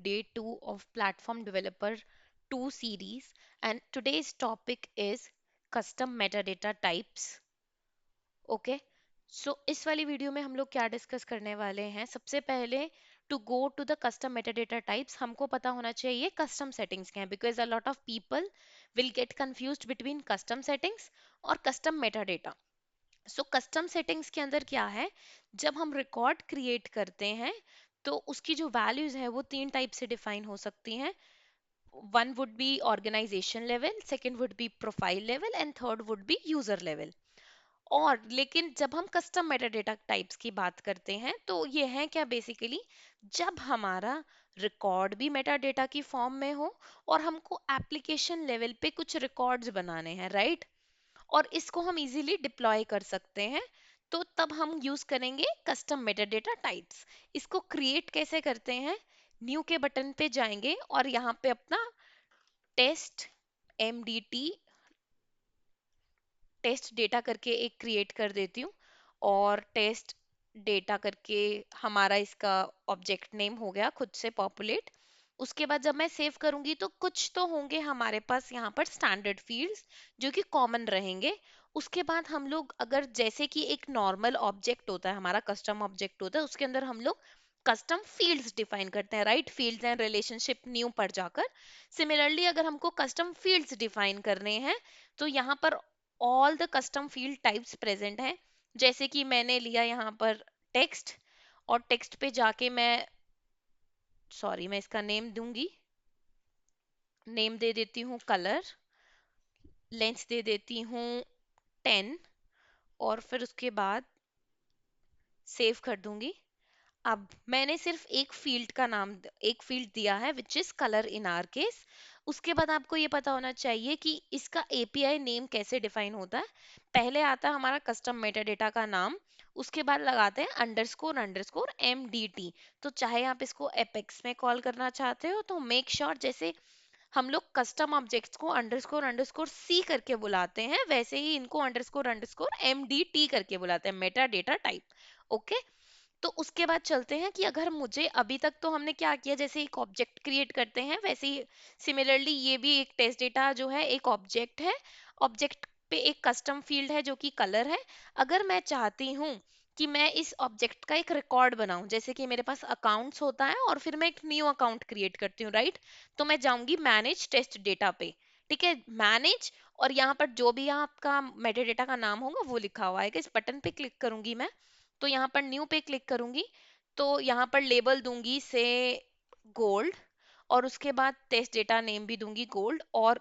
day 2 of Platform Developer 2 series, and today's topic is custom metadata types. Okay, so इस वाली video में हम लोग क्या डिस्कस करने वाले हैं? सबसे पहले to go to the custom metadata types हमको पता होना चाहिए कस्टम सेटिंग्स क्या है, because a lot of people will get confused between custom settings और custom metadata. So custom settings के अंदर क्या है, जब हम रिकॉर्ड क्रिएट करते हैं तो उसकी जो वैल्यूज है वो तीन टाइप से डिफाइन हो सकती हैं। One would be organization level, second would be profile level and third would be user level. और लेकिन जब हम कस्टम मेटाडेटा टाइप्स की बात करते हैं तो ये है क्या, बेसिकली जब हमारा रिकॉर्ड भी मेटाडेटा की फॉर्म में हो और हमको एप्लीकेशन लेवल पे कुछ रिकॉर्ड्स बनाने हैं, राइट? और इसको हम इजीली डिप्लॉय कर सकते हैं, तो तब हम यूज करेंगे कस्टम मेटाडेटा टाइप्स। इसको क्रिएट कैसे करते हैं? न्यू के बटन पे जाएंगे और यहाँ पे अपना टेस्ट एमडीटी टेस्ट डेटा करके एक क्रिएट कर देती हूँ, और टेस्ट डेटा करके हमारा इसका ऑब्जेक्ट नेम हो गया खुद से पॉपुलेट। उसके बाद जब मैं सेव करूंगी तो कुछ तो होंगे हमारे पास यहाँ पर स्टैंडर्ड फील्ड्स जो कि कॉमन रहेंगे। उसके बाद हम लोग अगर जैसे कि एक नॉर्मल ऑब्जेक्ट होता है, हमारा कस्टम ऑब्जेक्ट होता है, उसके अंदर हम लोग कस्टम फील्ड्स डिफाइन करते हैं, right? Fields and relationship new पर जाकर। सिमिलरली अगर हमको कस्टम फील्ड्स डिफाइन करने हैं तो यहाँ पर all the custom field types present हैं। जैसे कि मैंने लिया यहाँ पर टेक्स्ट, और टेक्स्ट पे जाके मैं इसका नेम दूंगी, नेम दे देती हूँ कलर, लेंथ दे देती हूँ 10, और फिर उसके बाद सेव कर दूंगी। अब मैंने सिर्फ एक फील्ड दिया है which is colour in are case. उसके बाद आपको ये पता होना चाहिए कि इसका एपीआई नेम कैसे डिफाइन होता है। पहले आता है हमारा कस्टम मेटाडेटा का नाम, उसके बाद लगाते हैं अंडरस्कोर अंडरस्कोर एमडीटी। तो चाहे आप इसको एपेक्स में कॉल करना चाहते हो तो मेक श्योर जैसे हम लोग कस्टम ऑब्जेक्ट्स को अंडरस्कोर अंडरस्कोर सी करके बुलाते हैं, वैसे ही इनको अंडरस्कोर अंडरस्कोर एमडीटी करके बुलाते हैं, मेटा डेटा टाइप। ओके, तो उसके बाद चलते हैं कि अगर मुझे अभी तक तो हमने क्या किया, जैसे एक ऑब्जेक्ट क्रिएट करते हैं वैसे ही सिमिलरली ये भी एक टेस्ट डेटा जो है एक ऑब्जेक्ट है। ऑब्जेक्ट पे एक कस्टम फील्ड है जो कि कलर है। अगर मैं चाहती हूँ कि मैं इस ऑब्जेक्ट का एक रिकॉर्ड बनाऊं, जैसे कि मेरे पास अकाउंट्स होता है और फिर मैं एक न्यू अकाउंट क्रिएट करती हूँ, राइट? तो मैं जाऊंगी मैनेज टेस्ट डेटा पे, ठीक है, मैनेज, और यहाँ पर जो भी आपका मेटाडेटा का नाम होगा वो लिखा हुआ है, इस बटन पे क्लिक करूंगी मैं। तो यहाँ पर न्यू पे क्लिक करूंगी, तो यहाँ पर लेबल दूंगी से गोल्ड, और उसके बाद टेस्ट डेटा नेम भी दूंगी गोल्ड, और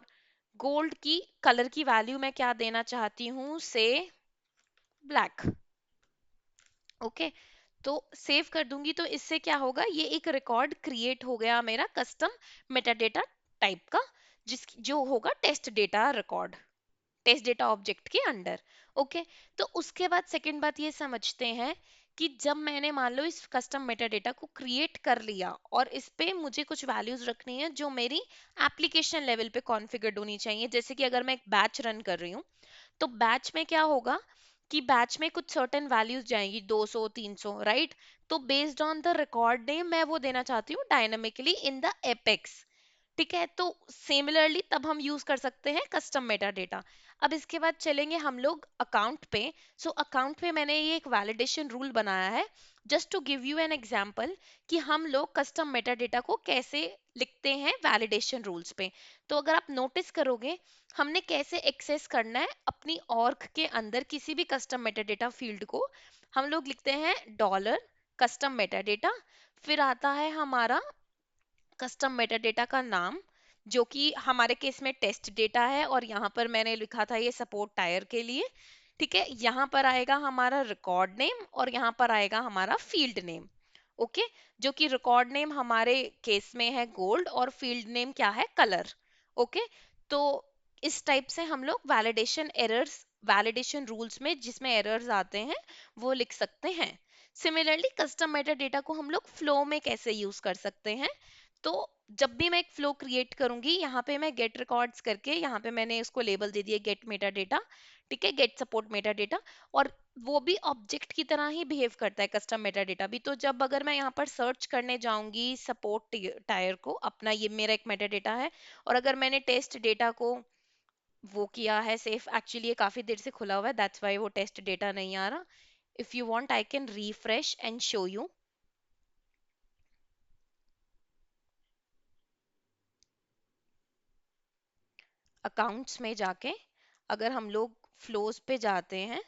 गोल्ड की कलर की वैल्यू मैं क्या देना चाहती हूँ से ब्लैक। ओके, तो सेव कर दूंगी, तो इससे क्या होगा, ये एक रिकॉर्ड क्रिएट हो गया मेरा कस्टम मेटाडेटा टाइप का, जिस जो होगा test data record, test data object के अंडर। ओके, तो उसके बाद सेकंड बात ये समझते हैं कि जब मैंने मान लो इस कस्टम मेटाडेटा को क्रिएट कर लिया और इस पे मुझे कुछ वैल्यूज रखनी है जो मेरी एप्लीकेशन लेवल पे कॉन्फ़िगर्ड होनी चाहिए। जैसे कि अगर मैं एक बैच रन कर रही हूँ तो बैच में क्या होगा कि बैच में कुछ सर्टेन वैल्यूज जाएंगी, 200 300, राइट? तो based on the record name मैं वो देना चाहती हूँ डायनामिकली इन द एपेक्स, ठीक है? तो सिमिलरली तब हम यूज कर सकते हैं कस्टम मेटा डेटा। अब इसके बाद चलेंगे हम लोग अकाउंट पे। सो अकाउंट पे मैंने ये एक वैलिडेशन रूल बनाया है, just to give you an example कि हम लोग कस्टम मेटा डेटा को कैसे लिखते हैं वैलिडेशन रूल्स पे। तो अगर आप नोटिस करोगे हमने कैसे एक्सेस करना है अपनी ऑर्ग के अंदर किसी भी कस्टम मेटा डेटा फील्ड को, हम लोग लिखते हैं डॉलर कस्टम मेटा डेटा, फिर आता है हमारा कस्टम मेटाडेटा का नाम जो कि हमारे केस में टेस्ट डेटा है, और यहाँ पर मैंने लिखा था ये सपोर्ट टायर के लिए, ठीक है? यहाँ पर आएगा हमारा रिकॉर्ड नेम और यहाँ पर आएगा हमारा फील्ड नेम। ओके, जो कि रिकॉर्ड नेम हमारे केस में है गोल्ड और फील्ड नेम क्या है, कलर। ओके, तो इस टाइप से हम लोग वैलिडेशन रूल्स में जिसमें एरर्स आते हैं वो लिख सकते हैं। सिमिलरली कस्टम मेटा डेटा को हम लोग फ्लो में कैसे यूज कर सकते हैं? तो जब भी मैं एक फ्लो क्रिएट करूंगी, यहाँ पे मैं गेट रिकॉर्ड्स करके यहाँ पे मैंने उसको लेबल दे दिया गेट मेटा डेटा, ठीक है, गेट सपोर्ट मेटा डेटा। और वो भी ऑब्जेक्ट की तरह ही बिहेव करता है कस्टम मेटा डेटा भी। तो जब अगर मैं यहाँ पर सर्च करने जाऊंगी सपोर्ट टायर को, अपना ये मेरा एक मेटा डेटा है, और अगर मैंने टेस्ट डेटा को वो किया है सेफ, एक्चुअली ये काफी देर से खुला हुआ है, दैट्स वाई वो टेस्ट डेटा नहीं आ रहा। If you want I can refresh and show you. Accounts में जाके अगर हम लोग फ्लोज पे जाते हैं,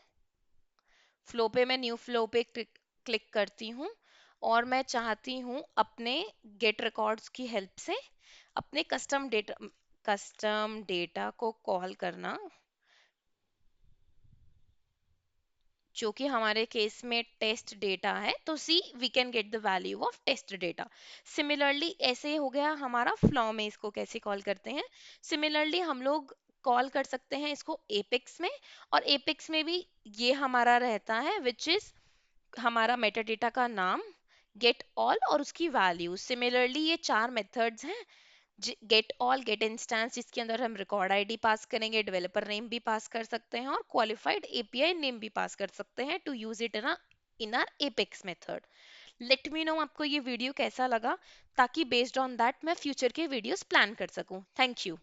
फ्लो पे मैं न्यू फ्लो पे क्लिक करती हूँ, और मैं चाहती हूँ अपने गेट रिकॉर्ड्स की हेल्प से अपने कस्टम डेटा को कॉल करना, जो कि हमारे केस में टेस्ट डेटा है। तो see we can get the value of test data. Similarly ऐसे हो गया हमारा फ्लो में, इसको कैसे कॉल करते हैं। सिमिलरली हम लोग कॉल कर सकते हैं इसको एपेक्स में, और एपेक्स में भी ये हमारा रहता है विच इज हमारा मेटा डेटा का नाम, गेट ऑल और उसकी वैल्यू। सिमिलरली ये चार मेथड्स हैं, गेट ऑल, गेट इंस्टेंस जिसके अंदर हम रिकॉर्ड आईडी पास करेंगे, डेवलपर नेम भी पास कर सकते हैं, और क्वालिफाइड एपीआई नेम भी पास कर सकते हैं to use it in our apex method. Let me know आपको ये वीडियो कैसा लगा, ताकि बेस्ड ऑन दैट मैं फ्यूचर के वीडियोस प्लान कर सकूं। Thank you.